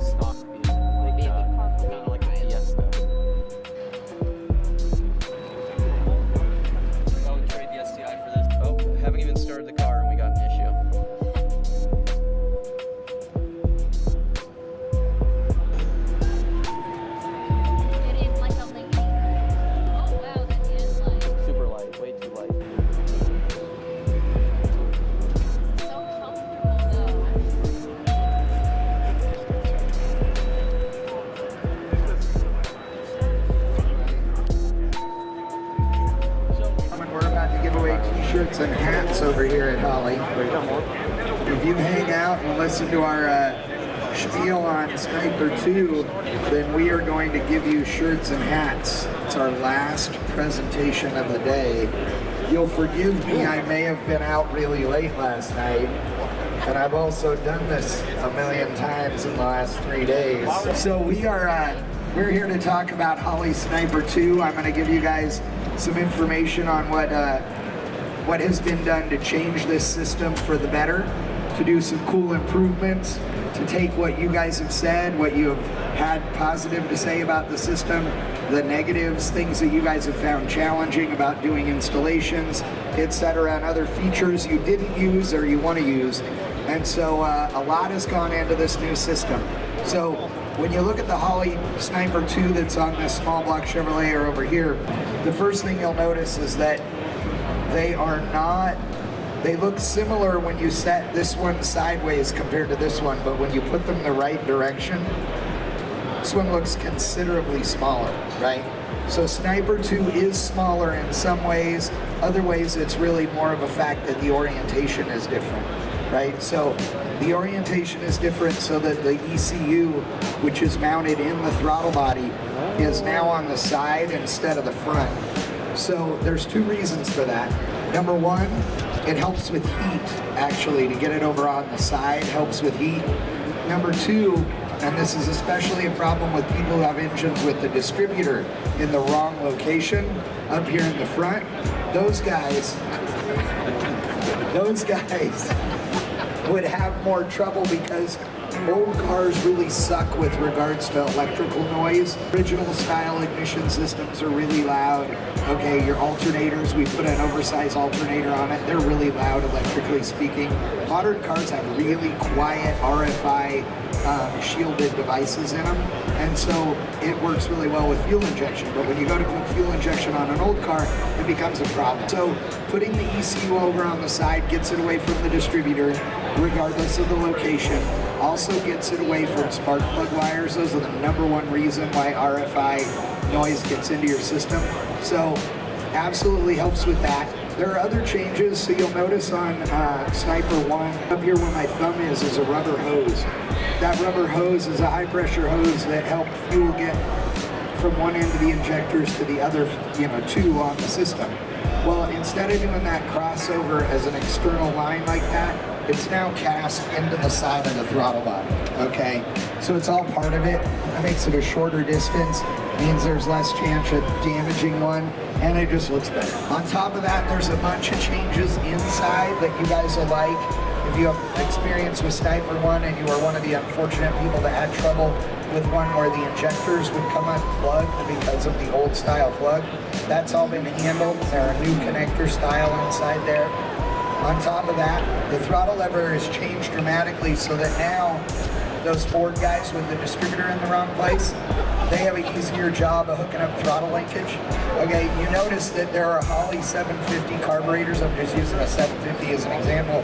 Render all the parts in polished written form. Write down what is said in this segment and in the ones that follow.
stock vehicle, like kind of like a Fiesta. Oh, we trade the STI for this. Oh, haven't even started the car and we got an issue. Super light, way too light. We're about to give away t-shirts and hats over here at Holley. If you hang out and listen to our spiel on Sniper 2, then we are going to give you shirts and hats. It's our last presentation of the day. You'll forgive me, I may have been out really late last night, and I've also done this a million times in the last 3 days. So we're here to talk about Holley Sniper 2. I'm going to give you guys some information on what has been done to change this system for the better, to do some cool improvements, to take what you guys have said, what you have had positive to say about the system, the negatives, things that you guys have found challenging about doing installations, etc., and other features you didn't use or you want to use. And so a lot has gone into this new system. So when you look at the Holley Sniper 2 that's on this small block Chevrolet or over here, the first thing you'll notice is that they look similar when you set this one sideways compared to this one, but when you put them the right direction, this one looks considerably smaller, right? So Sniper 2 is smaller in some ways. Other ways, it's really more of a fact that the orientation is different, right? So the orientation is different so that the ECU, which is mounted in the throttle body, is now on the side instead of the front. So there's two reasons for that. Number one, it helps with heat, actually, to get it over on the side helps with heat. Number two, and this is especially a problem with people who have engines with the distributor in the wrong location, up here in the front, those guys would have more trouble because old cars really suck with regards to electrical noise. Original style ignition systems are really loud. Okay, your alternators, we put an oversized alternator on it. They're really loud electrically speaking. Modern cars have really quiet RFI shielded devices in them, and so it works really well with fuel injection. But when you go to put fuel injection on an old car, it becomes a problem. So putting the ECU over on the side gets it away from the distributor, regardless of the location. Also gets it away from spark plug wires. Those are the number one reason why RFI noise gets into your system. So absolutely helps with that. There are other changes, so you'll notice on Sniper 1, up here where my thumb is a rubber hose. That rubber hose is a high pressure hose that helps fuel get from one end of the injectors to the other, two on the system. Well, instead of doing that crossover as an external line like that, it's now cast into the side of the throttle body, okay? So it's all part of it. That makes it a shorter distance, means there's less chance of damaging one, and it just looks better. On top of that, there's a bunch of changes inside that you guys will like. If you have experience with Sniper 1 and you are one of the unfortunate people that had trouble with one where the injectors would come unplugged because of the old style plug, that's all been handled. There are new connector style inside there. On top of that, the throttle lever has changed dramatically so that now those Ford guys with the distributor in the wrong place, they have an easier job of hooking up throttle linkage. Okay, you notice that there are Holley 750 carburetors, I'm just using a 750 as an example,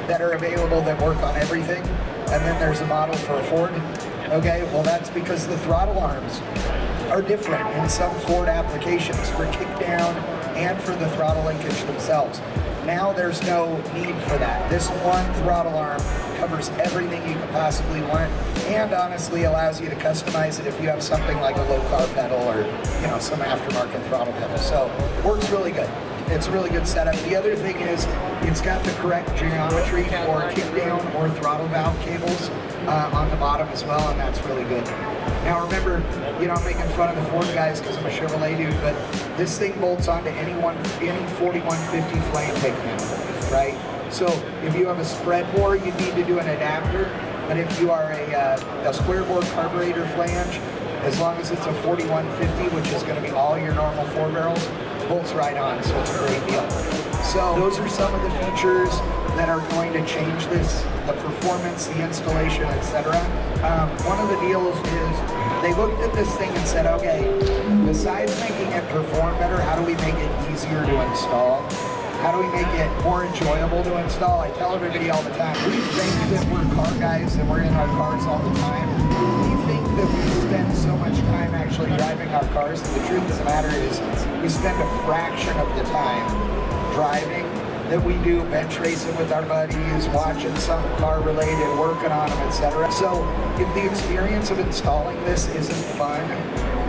that are available that work on everything, and then there's a model for a Ford. Okay, well that's because the throttle arms are different in some Ford applications for kickdown and for the throttle linkage themselves. Now there's no need for that. This one throttle arm covers everything you could possibly want, and honestly allows you to customize it if you have something like a low car pedal or some aftermarket throttle pedal. So works really good. It's a really good setup. The other thing is it's got the correct geometry for kickdown or throttle valve cables on the bottom as well, and that's really good. Now remember, I'm making fun of the Ford guys because I'm a Chevrolet dude, but this thing bolts onto any 4150 flame pick now, right? So if you have a spread bore, you need to do an adapter. But if you are a square bore carburetor flange, as long as it's a 4150, which is going to be all your normal 4 barrels, bolts right on, so it's a great deal. So those are some of the features that are going to change this, the performance, the installation, etc. One of the deals is they looked at this thing and said, okay, besides making it perform better, how do we make it easier to install? How do we make it more enjoyable to install? I tell everybody all the time, we think that we're car guys and we're in our cars all the time. We think that we spend so much time actually driving our cars. The truth of the matter is we spend a fraction of the time driving that we do bench racing with our buddies, watching some car related, working on them, etc. So if the experience of installing this isn't fun,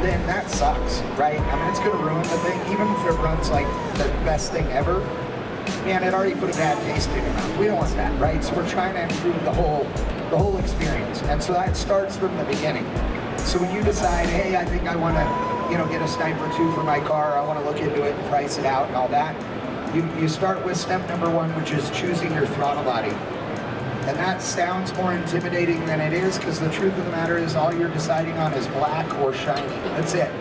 then that sucks, right? I mean, it's gonna ruin the thing, even if it runs like the best thing ever. Man, it already put a bad taste in your mouth. We don't want that, right? So we're trying to improve the whole experience. And so that starts from the beginning. So when you decide, hey, I think I wanna, get a Sniper 2 for my car, I wanna look into it and price it out and all that, you start with step number 1, which is choosing your throttle body. And that sounds more intimidating than it is, because the truth of the matter is all you're deciding on is black or shiny. That's it.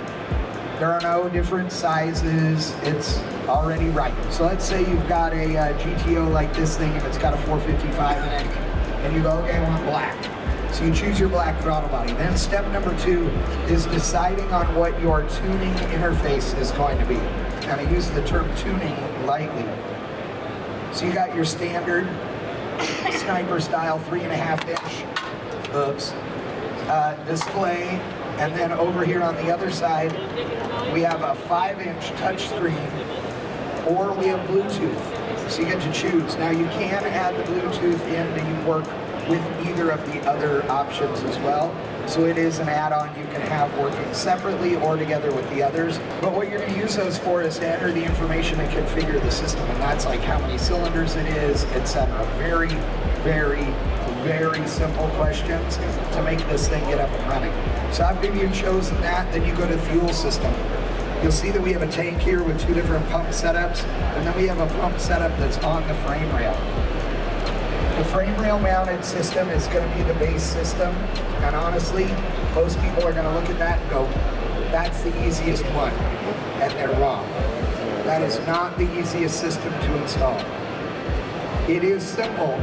There are no different sizes. It's already right. So let's say you've got a GTO like this thing and it's got a 455 in it, and you go, okay, I want black. So you choose your black throttle body. Then step number 2 is deciding on what your tuning interface is going to be. And I use the term tuning lightly. So you got your standard Sniper style 3.5 inch display, and then over here on the other side we have a 5-inch touchscreen, or we have Bluetooth. So you get to choose. Now you can add the Bluetooth in to work with either of the other options as well. So it is an add-on you can have working separately or together with the others. But what you're going to use those for is to enter the information and configure the system. And that's like how many cylinders it is, etc. Very, very, very simple questions to make this thing get up and running. So after you've chosen that, then you go to fuel system. You'll see that we have a tank here with 2 different pump setups, and then we have a pump setup that's on the frame rail. The frame rail mounted system is going to be the base system, and honestly, most people are going to look at that and go, that's the easiest one, and they're wrong. That is not the easiest system to install. It is simple,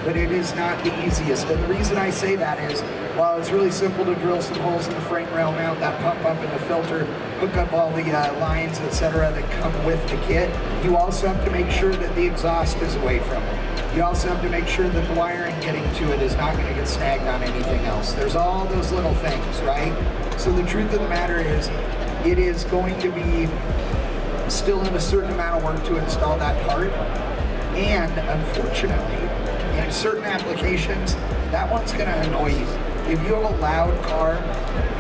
but it is not the easiest. And the reason I say that is, while it's really simple to drill some holes in the frame rail, mount that pump up in the filter, hook up all the lines, etc. that come with the kit, you also have to make sure that the exhaust is away from it. You also have to make sure that the wiring getting to it is not going to get snagged on anything else. There's all those little things, right? So the truth of the matter is, it is going to be still in a certain amount of work to install that part. And unfortunately, in certain applications, that one's going to annoy you. If you have a loud car,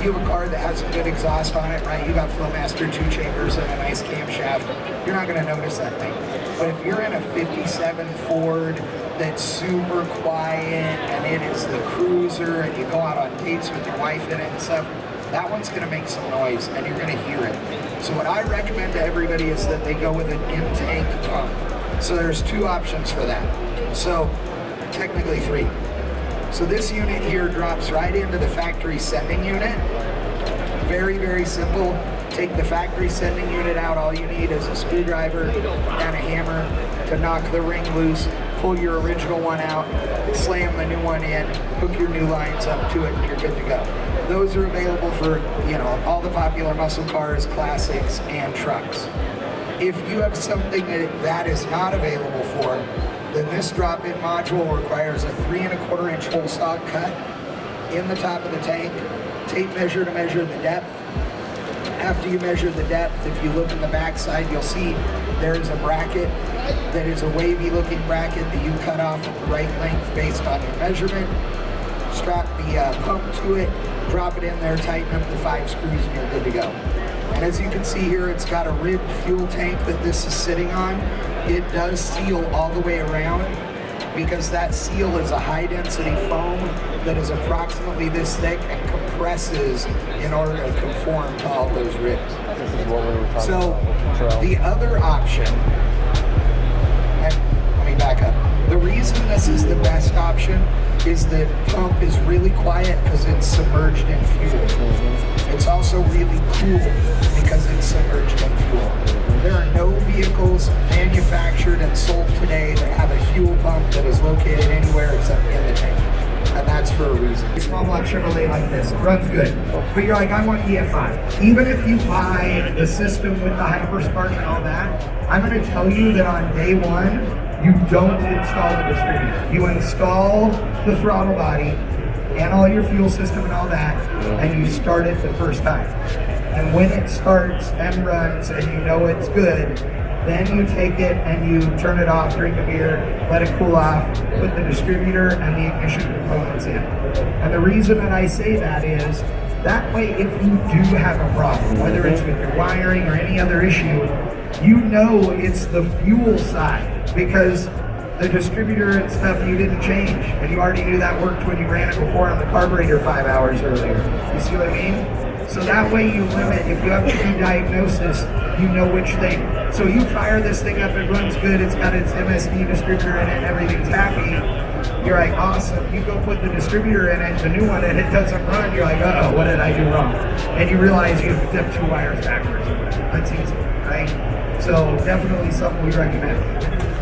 you have a car that has a good exhaust on it, right? You got Flowmaster 2 chambers and a nice camshaft, you're not going to notice that thing. But if you're in a 57 Ford that's super quiet and it is the cruiser and you go out on dates with your wife in it and stuff, that one's going to make some noise and you're going to hear it. So what I recommend to everybody is that they go with an in-tank pump. So there's 2 options for that. So technically 3. So this unit here drops right into the factory sending unit. Very, very simple. Take the factory sending unit out. All you need is a screwdriver and a hammer to knock the ring loose, pull your original one out, slam the new one in, hook your new lines up to it, and you're good to go. Those are available for, all the popular muscle cars, classics, and trucks. If you have something that is not available for, then this drop-in module requires a 3¼ inch hole stock cut in the top of the tank, tape measure to measure the depth. After you measure the depth, if you look in the back side, you'll see there's a bracket that is a wavy looking bracket that you cut off at the right length based on your measurement. Strap the pump to it, drop it in there, tighten up the 5 screws, and you're good to go. And as you can see here, it's got a ribbed fuel tank that this is sitting on. It does seal all the way around because that seal is a high density foam that is approximately this thick and compresses in order to conform to all those ribs. This is what we were talking So about. the other option, and let me back up. The reason this is the best option is the pump is really quiet because it's submerged in fuel. It's also really cool because it's submerged in fuel. There are no vehicles manufactured and sold today that have a fuel pump that is located anywhere except in the tank. And that's for a reason. A small block Chevrolet like this runs good, but you're like, I want EFI. Even if you buy the system with the Hyperspark and all that, I'm going to tell you that on day one, you don't install the distributor. You install the throttle body and all your fuel system and all that, and you start it the first time. And when it starts and runs and you know it's good, then you take it and you turn it off, drink a beer, let it cool off, put the distributor and the ignition components in. And the reason that I say that is, that way if you do have a problem, whether it's with your wiring or any other issue, you know it's the fuel side, because the distributor and stuff you didn't change, and you already knew that worked when you ran it before on the carburetor 5 hours earlier. You see what I mean? So that way you limit, if you have to do diagnosis, you know which thing. So you fire this thing up, it runs good, it's got its MSD distributor in it, everything's happy. You're like, awesome. You go put the distributor in it, the new one, and it doesn't run. You're like, uh-oh, what did I do wrong? And you realize you stepped 2 wires backwards. That's easy, right? So definitely something we recommend.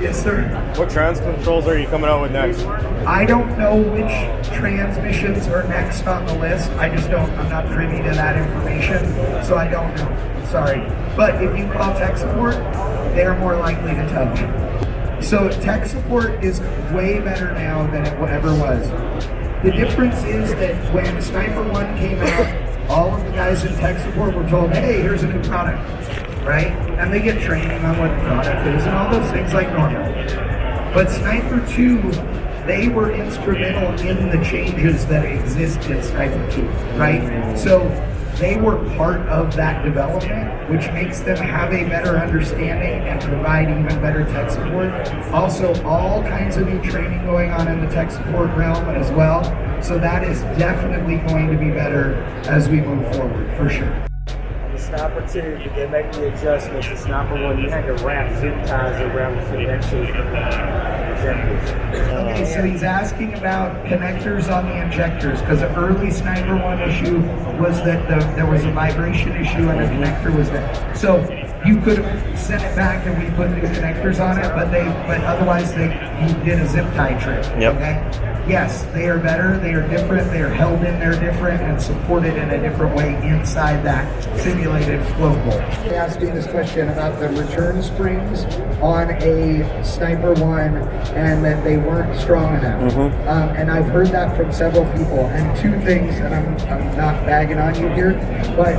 Yes, sir. What trans controls are you coming out with next? I don't know which transmissions are next on the list. I'm not privy to that information, so I don't know. Sorry. But if you call tech support, they're more likely to tell you. So tech support is way better now than it ever was. The difference is that when Sniper 1 came out, all of the guys in tech support were told, hey, here's a new product, right? And they get training on what the product is and all those things like normal. But Sniper 2, they were instrumental in the changes that exist in Sniper 2, right? So they were part of that development, which makes them have a better understanding and provide even better tech support. Also, all kinds of new training going on in the tech support realm as well. So that is definitely going to be better as we move forward, for sure. The Sniper 2, did they make the adjustments? The Sniper 1, you had to wrap zip ties around the connection. Okay, so he's asking about connectors on the injectors, because the early Sniper 1 issue was that there was a vibration issue and a connector was there. So you could have sent it back and we put new connectors on it, but otherwise you did a zip tie trick. Yep. Okay? Yes, they are better, they are different, they are held in there different and supported in a different way inside that simulated float bolt. Asking this question about the return springs on a Sniper 1 and that they weren't strong enough. And I've heard that from several people. And two things, and I'm not bagging on you here, but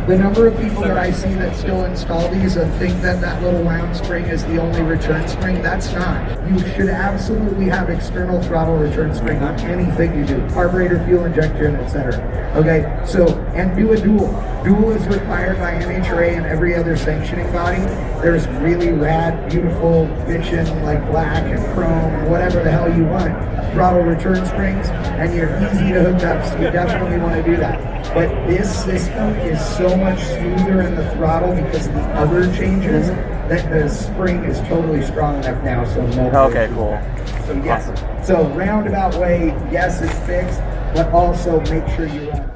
the number of people that I see that still install these and think that that little round spring is the only return spring, that's not. You should absolutely have external throttle return spring on anything you do. Carburetor, fuel injection, etc. Okay, so, and do a dual. Dual is required by NHRA and every other sanctioning body. There's really rad, beautiful, bitchin' like black and chrome and whatever the hell you want. Throttle return springs, and you're easy to hook up, so you definitely want to do that. But this system is so much smoother in the throttle because of the other changes that the spring is totally strong enough now. So no. Okay, cool. So yes. So roundabout way, yes, it's fixed, but also make sure you run.